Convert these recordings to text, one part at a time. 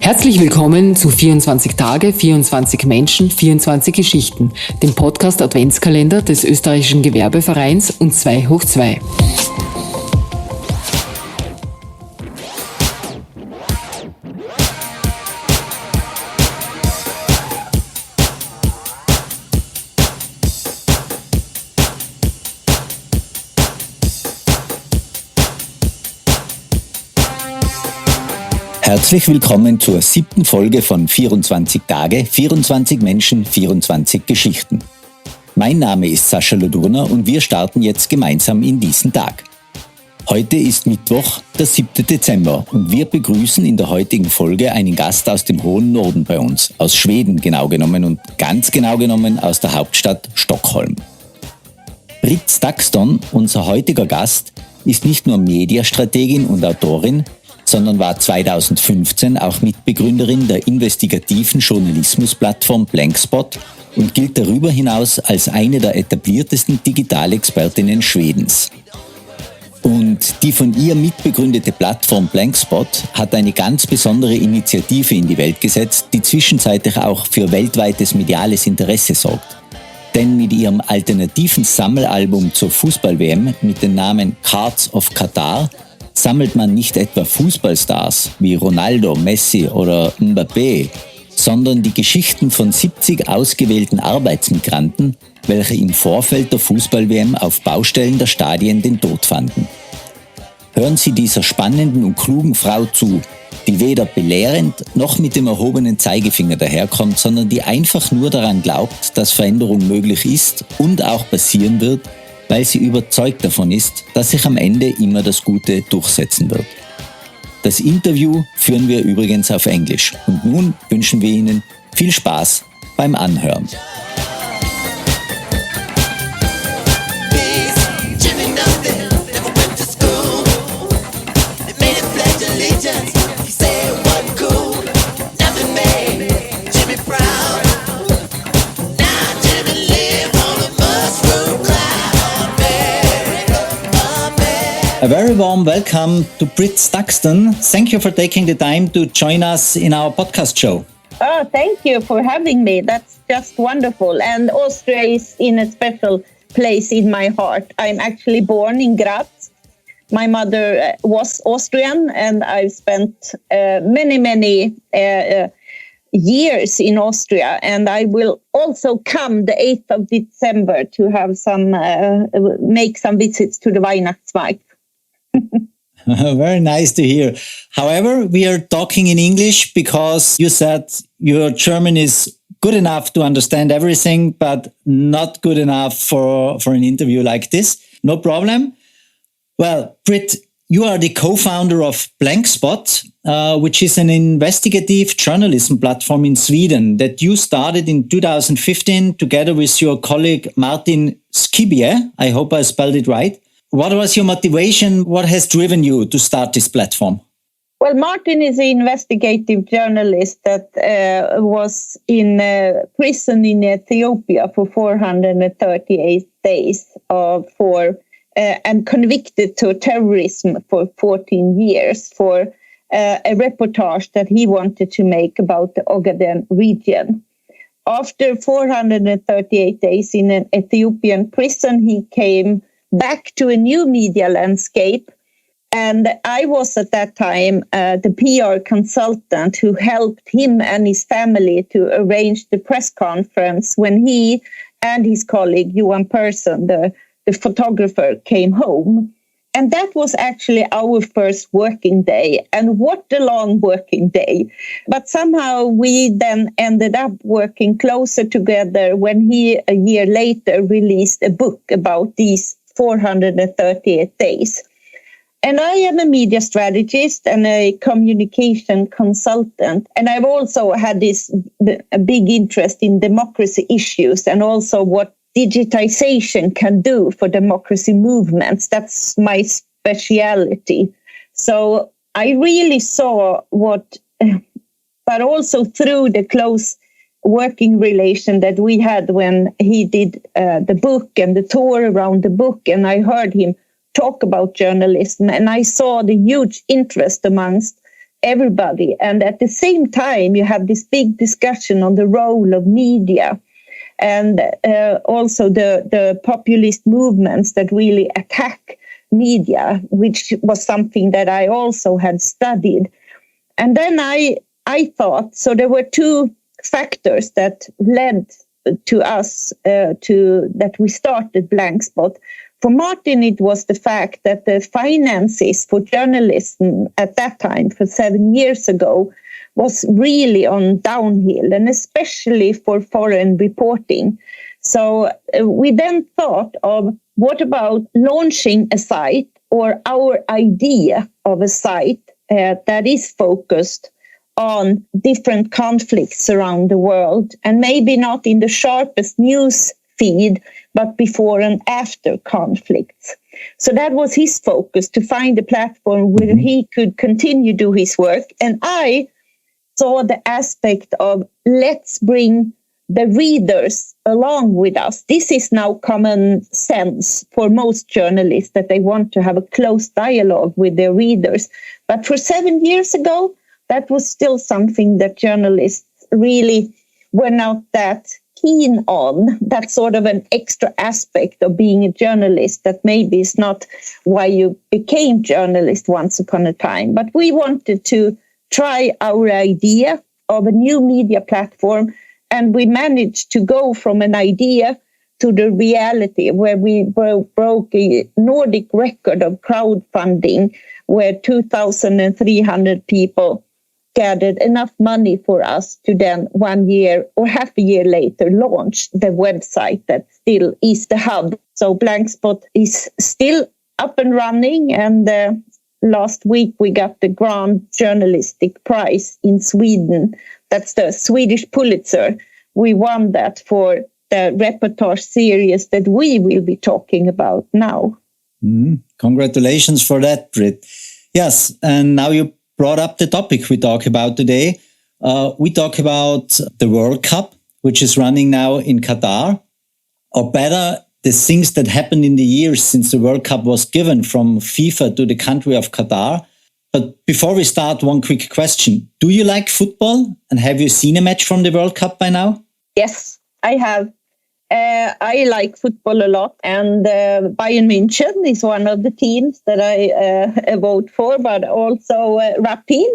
Herzlich willkommen zu 24 Tage, 24 Menschen, 24 Geschichten, dem Podcast Adventskalender des österreichischen Gewerbevereins und 2x2. Herzlich willkommen zur 7. Folge von 24 Tage, 24 Menschen, 24 Geschichten. Mein Name ist Sascha Lodurner und wir starten jetzt gemeinsam in diesen Tag. Heute ist Mittwoch, der 7. Dezember und wir begrüßen in der heutigen Folge einen Gast aus dem hohen Norden bei uns, aus Schweden genau genommen und ganz genau genommen aus der Hauptstadt Stockholm. Brit Stakston, unser heutiger Gast, ist nicht nur Mediastrategin und Autorin, sondern war 2015 auch Mitbegründerin der investigativen Journalismus-Plattform Blankspot und gilt darüber hinaus als eine der etabliertesten Digitalexpertinnen Schwedens. Und die von ihr mitbegründete Plattform Blankspot hat eine ganz besondere Initiative in die Welt gesetzt, die zwischenzeitlich auch für weltweites mediales Interesse sorgt. Denn mit ihrem alternativen Sammelalbum zur Fußball-WM mit dem Namen Cards of Qatar sammelt man nicht etwa Fußballstars wie Ronaldo, Messi oder Mbappé, sondern die Geschichten von 70 ausgewählten Arbeitsmigranten, welche im Vorfeld der Fußball-WM auf Baustellen der Stadien den Tod fanden. Hören Sie dieser spannenden und klugen Frau zu, die weder belehrend noch mit dem erhobenen Zeigefinger daherkommt, sondern die einfach nur daran glaubt, dass Veränderung möglich ist und auch passieren wird, weil sie überzeugt davon ist, dass sich am Ende immer das Gute durchsetzen wird. Das Interview führen wir übrigens auf Englisch und nun wünschen wir Ihnen viel Spaß beim Anhören. A very warm welcome to Brit Stakston. Thank you for taking the time to join us in our podcast show. Oh, thank you for having me. That's just wonderful. And Austria is in a special place in my heart. I'm actually born in Graz. My mother was Austrian, and I've spent many years in Austria. And I will also come the 8th of December to have make some visits to the Weihnachtsmarkt. Very nice to hear. However, we are talking in English because you said your German is good enough to understand everything, but not good enough for an interview like this. No problem. Well, Brit, you are the co-founder of Blankspot, which is an investigative journalism platform in Sweden that you started in 2015 together with your colleague Martin Skibie. I hope I spelled it right. What was your motivation? What has driven you to start this platform? Well, Martin is an investigative journalist that was in prison in Ethiopia for 438 days and convicted to terrorism for 14 years for a reportage that he wanted to make about the Ogaden region. After 438 days in an Ethiopian prison, he came back to a new media landscape. And I was at that time the PR consultant who helped him and his family to arrange the press conference when he and his colleague, Johan Persson, the photographer, came home. And that was actually our first working day. And what a long working day. But somehow we then ended up working closer together when he, a year later, released a book about these 438 days. And I am a media strategist and a communication consultant. And I've also had a big interest in democracy issues and also what digitization can do for democracy movements. That's my speciality. So I really saw but also through the close working relation that we had when he did the book and the tour around the book, and I heard him talk about journalism, and I saw the huge interest amongst everybody. And at the same time, you have this big discussion on the role of media and also the populist movements that really attack media, which was something that I also had studied. And then I thought, so there were two factors that led to us that we started Blankspot. For Martin, it was the fact that the finances for journalism at that time, for 7 years ago, was really on downhill, and especially for foreign reporting. So we then thought of, what about launching a site or our idea of a site that is focused on different conflicts around the world, and maybe not in the sharpest news feed, but before and after conflicts. So that was his focus, to find a platform where he could continue to do his work. And I saw the aspect of, let's bring the readers along with us. This is now common sense for most journalists, that they want to have a close dialogue with their readers. But for 7 years ago, that was still something that journalists really were not that keen on. That's sort of an extra aspect of being a journalist that maybe is not why you became journalist once upon a time. But we wanted to try our idea of a new media platform, and we managed to go from an idea to the reality, where we broke a Nordic record of crowdfunding, where 2,300 people gathered enough money for us to then 1 year or half a year later launch the website that still is the hub. So Blankspot is still up and running, and last week we got the Grand Journalistic Prize in Sweden. That's the Swedish Pulitzer. We won that for the reportage series that we will be talking about now. Congratulations for that, Brit. Yes, and now you brought up the topic we talk about today. We talk about the World Cup, which is running now in Qatar, or better, the things that happened in the years since the World Cup was given from FIFA to the country of Qatar. But before we start, one quick question. Do you like football? And have you seen a match from the World Cup by now? Yes, I have. I like football a lot, and Bayern München is one of the teams that I vote for, but also Rapid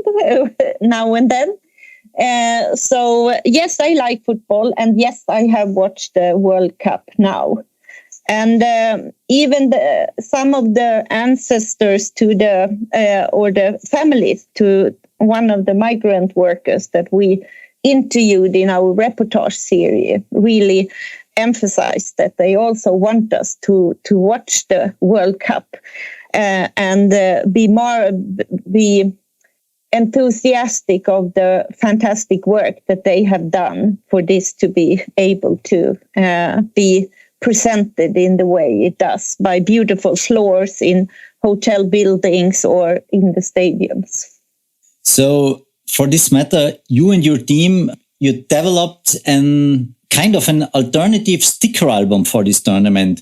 now and then. So yes, I like football, and yes, I have watched the World Cup now. And even some of the ancestors to or the families to one of the migrant workers that we interviewed in our reportage series really emphasized that they also want us to watch the World Cup and be enthusiastic of the fantastic work that they have done for this to be able to be presented in the way it does, by beautiful floors in hotel buildings or in the stadiums. So for this matter, you and your team, you developed an alternative sticker album for this tournament.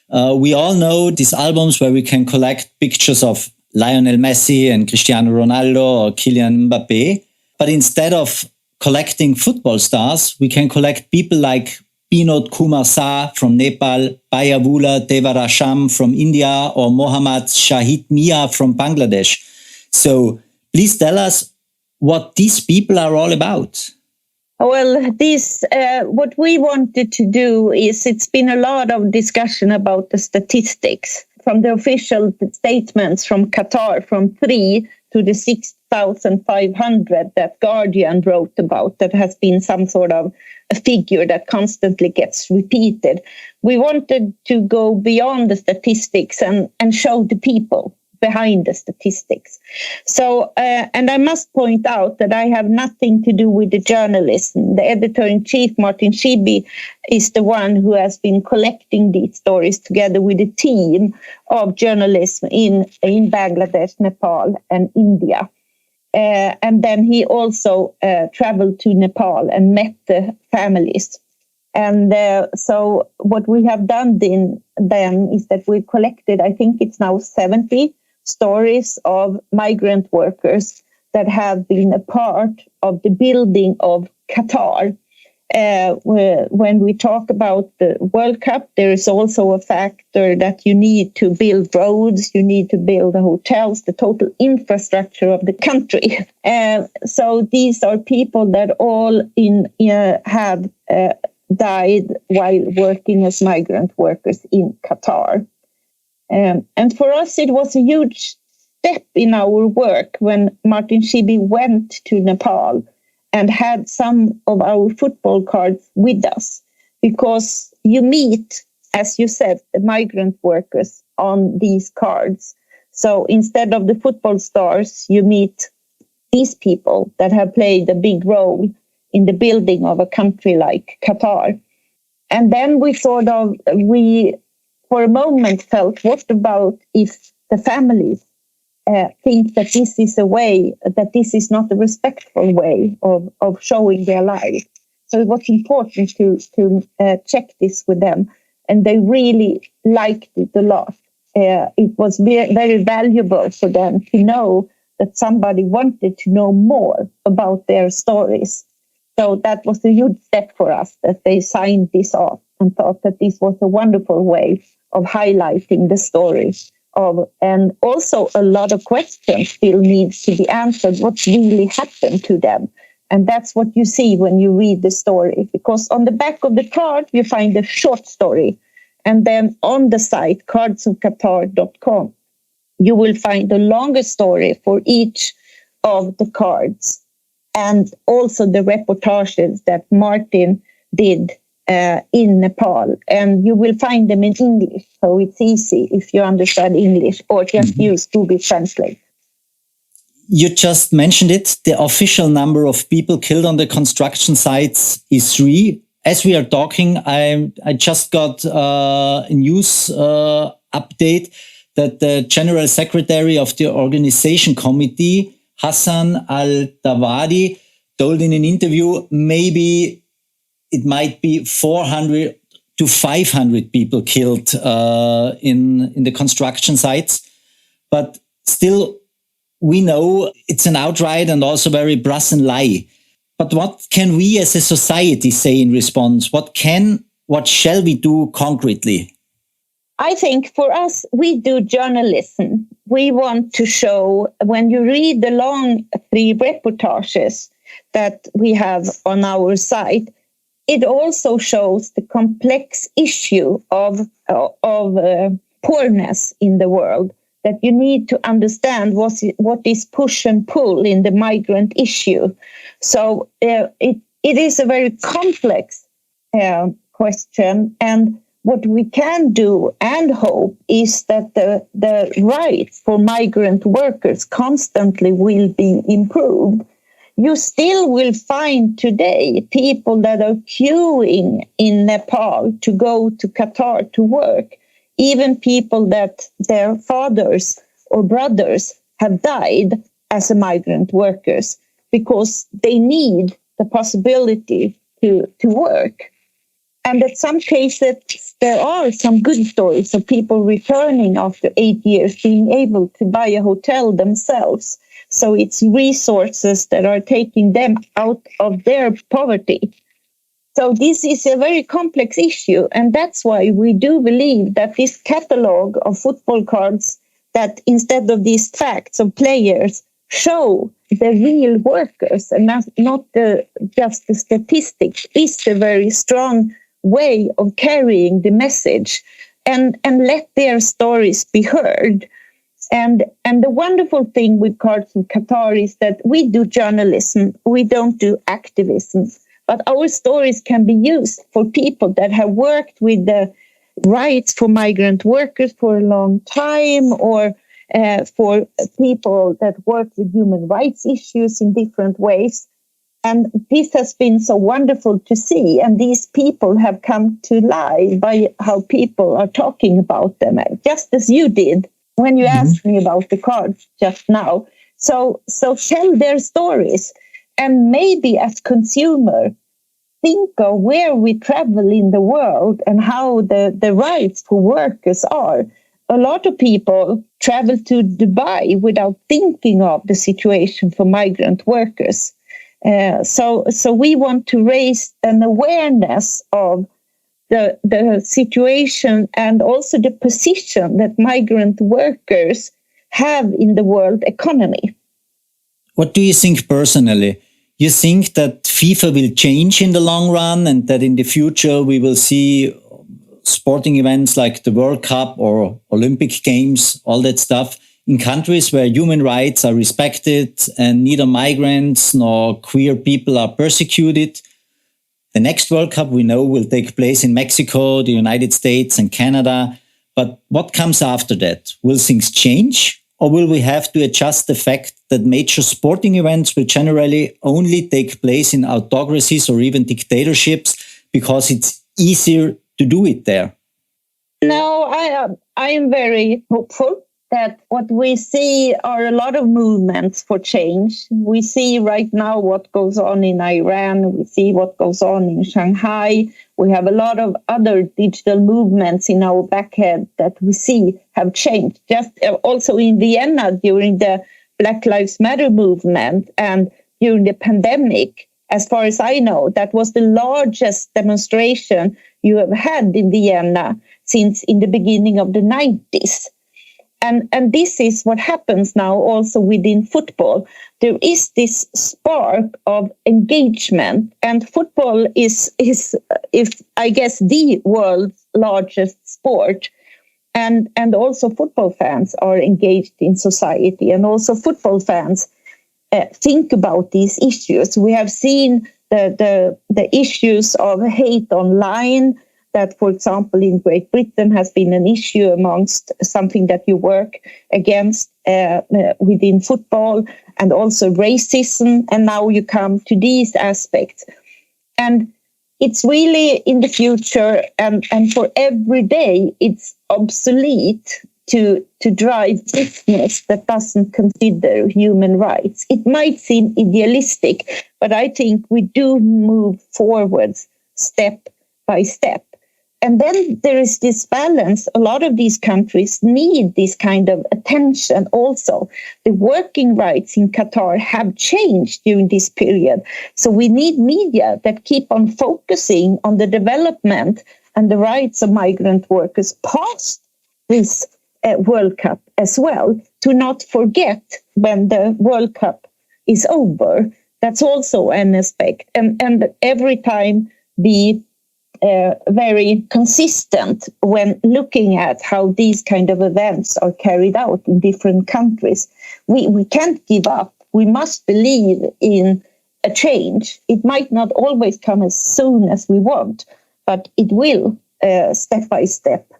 We all know these albums where we can collect pictures of Lionel Messi and Cristiano Ronaldo or Kylian Mbappé. But instead of collecting football stars, we can collect people like Binod Kumar Shah from Nepal, Bayavula Devarasham from India, or Mohammad Shahid Mia from Bangladesh. So please tell us what these people are all about. Well, what we wanted to do is, it's been a lot of discussion about the statistics from the official statements from Qatar, from 3 to the 6,500 that Guardian wrote about, that has been some sort of a figure that constantly gets repeated. We wanted to go beyond the statistics and show the people behind the statistics. So, and I must point out that I have nothing to do with the journalism. The editor-in-chief, Martin Shibi, is the one who has been collecting these stories together with a team of journalists in Bangladesh, Nepal, and India. And then he also traveled to Nepal and met the families. And so what we have done then is that we've collected, I think it's now 70 stories of migrant workers that have been a part of the building of Qatar. When we talk about the World Cup, there is also a factor that you need to build roads, you need to build the hotels, the total infrastructure of the country. So these are people that all have died while working as migrant workers in Qatar. And for us, it was a huge step in our work when Martin Shibi went to Nepal and had some of our football cards with us, because you meet, as you said, the migrant workers on these cards. So instead of the football stars, you meet these people that have played a big role in the building of a country like Qatar. And then we for a moment felt, what about if the families think that this is a way, that this is not a respectful way of showing their life. So it was important to check this with them. And they really liked it a lot. It was very valuable for them to know that somebody wanted to know more about their stories. So that was a huge step for us, that they signed this off and thought that this was a wonderful way of highlighting the stories. And also a lot of questions still needs to be answered. What really happened to them? And that's what you see when you read the story, because on the back of the card, you find a short story. And then on the site, cardsofqatar.com, you will find a longer story for each of the cards, and also the reportages that Martin did in Nepal. And you will find them in English, so it's easy if you understand English, or just use Google Translate. You just mentioned it. The official number of people killed on the construction sites is 3. As we are talking, I just got a news update that the General Secretary of the Organization Committee, Hassan Al-Dawadi, told in an interview maybe it might be 400 to 500 people killed in the construction sites. But still, we know it's an outright and also very brazen lie. But what can we as a society say in response? What shall we do concretely? I think for us, we do journalism. We want to show, when you read the long 3 reportages that we have on our site, it also shows the complex issue of poorness in the world, that you need to understand what is push and pull in the migrant issue. So it is a very complex question, and what we can do and hope is that the rights for migrant workers constantly will be improved. You still will find today people that are queuing in Nepal to go to Qatar to work, even people that their fathers or brothers have died as migrant workers, because they need the possibility to work. And in some cases, there are some good stories of people returning after 8 years, being able to buy a hotel themselves. So it's resources that are taking them out of their poverty. So this is a very complex issue. And that's why we do believe that this catalog of football cards, that instead of these facts of players, show the real workers and not just the statistics, is a very strong way of carrying the message and let their stories be heard. And the wonderful thing with Cards of Qatar is that we do journalism, we don't do activism, but our stories can be used for people that have worked with the rights for migrant workers for a long time, or for people that work with human rights issues in different ways. And this has been so wonderful to see. And these people have come to life by how people are talking about them, just as you did when you asked me about the cards just now. So tell their stories. And maybe as consumer, think of where we travel in the world and how the rights for workers are. a lot of people travel to Dubai without thinking of the situation for migrant workers. So we want to raise an awareness of the situation and also the position that migrant workers have in the world economy. What do you think personally? You think that FIFA will change in the long run and that in the future we will see sporting events like the World Cup or Olympic Games, all that stuff, in countries where human rights are respected and neither migrants nor queer people are persecuted? The next World Cup we know will take place in Mexico, the United States and Canada. But what comes after that? Will things change? Or will we have to adjust the fact that major sporting events will generally only take place in autocracies or even dictatorships because it's easier to do it there? No, I am very hopeful that what we see are a lot of movements for change. We see right now what goes on in Iran. We see what goes on in Shanghai. We have a lot of other digital movements in our backhead that we see have changed. Just also in Vienna during the Black Lives Matter movement and during the pandemic, as far as I know, that was the largest demonstration you have had in Vienna since in the beginning of the 90s. And this is what happens now also within football. There is this spark of engagement, and football is I guess, the world's largest sport. And also football fans are engaged in society, and also football fans think about these issues. We have seen the issues of hate online, that, for example, in Great Britain has been an issue amongst something that you work against within football, and also racism. And now you come to these aspects. And it's really in the future and for every day, it's obsolete to drive business that doesn't consider human rights. It might seem idealistic, but I think we do move forwards step by step. And then there is this balance. A lot of these countries need this kind of attention also. The working rights in Qatar have changed during this period. So we need media that keep on focusing on the development and the rights of migrant workers past this World Cup as well, to not forget when the World Cup is over. That's also an aspect. And every time be very consistent when looking at how these kind of events are carried out in different countries. We can't give up. We must believe in a change. It might not always come as soon as we want, but it will step by step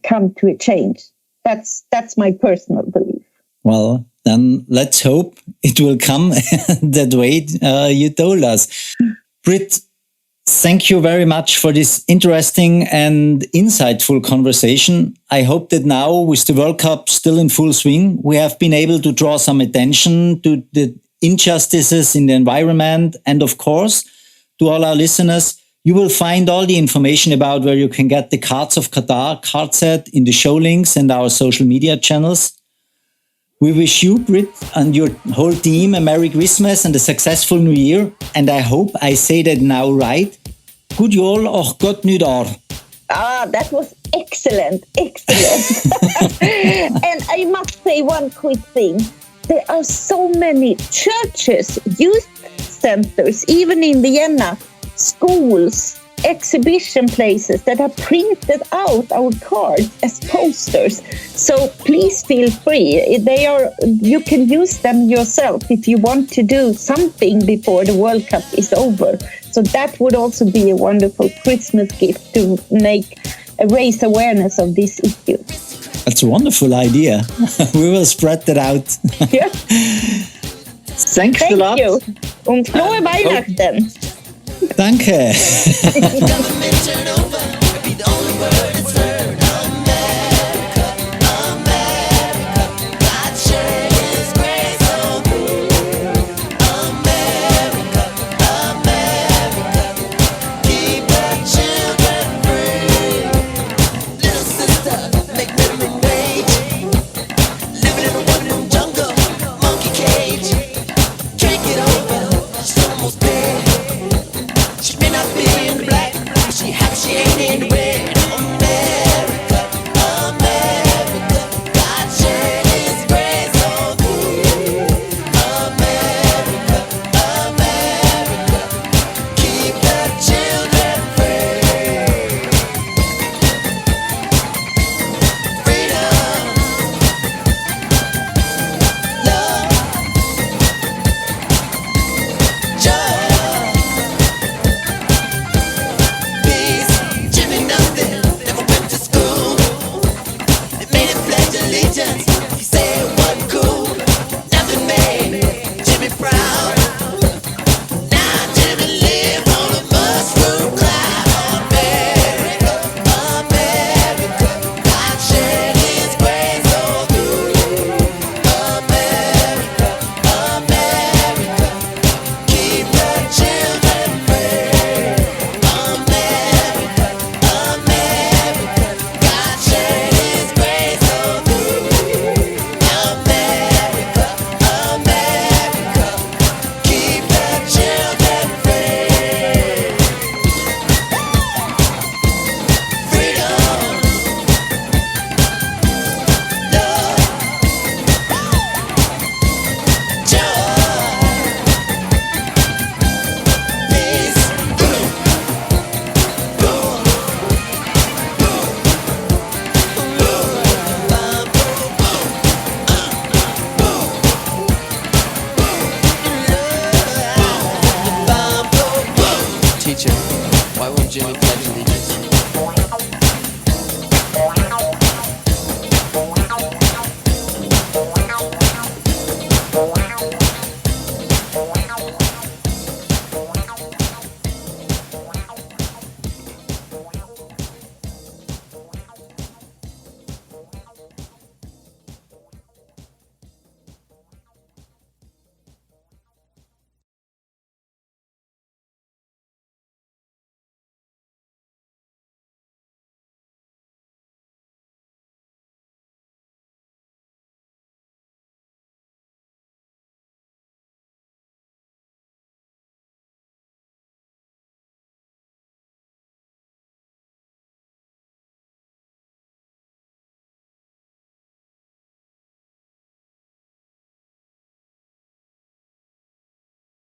come to a change. That's my personal belief. Well, then let's hope it will come that way you told us. Brit, thank you very much for this interesting and insightful conversation. I hope that now, with the World Cup still in full swing, we have been able to draw some attention to the injustices in the environment. And of course, to all our listeners, you will find all the information about where you can get the Cards of Qatar card set in the show links and our social media channels. We wish you, Brit, and your whole team a Merry Christmas and a successful New Year. And I hope I say that now right. God jul och gott nytt år. That was excellent. And I must say one quick thing. There are so many churches, youth centers, even in Vienna, schools, exhibition places that have printed out our cards as posters. So please feel free. You can use them yourself if you want to do something before the World Cup is over. So that would also be a wonderful Christmas gift to raise awareness of this issue. That's a wonderful idea. We will spread that out. Yeah. Thanks a lot. Thank you. Und frohe Weihnachten. Danke.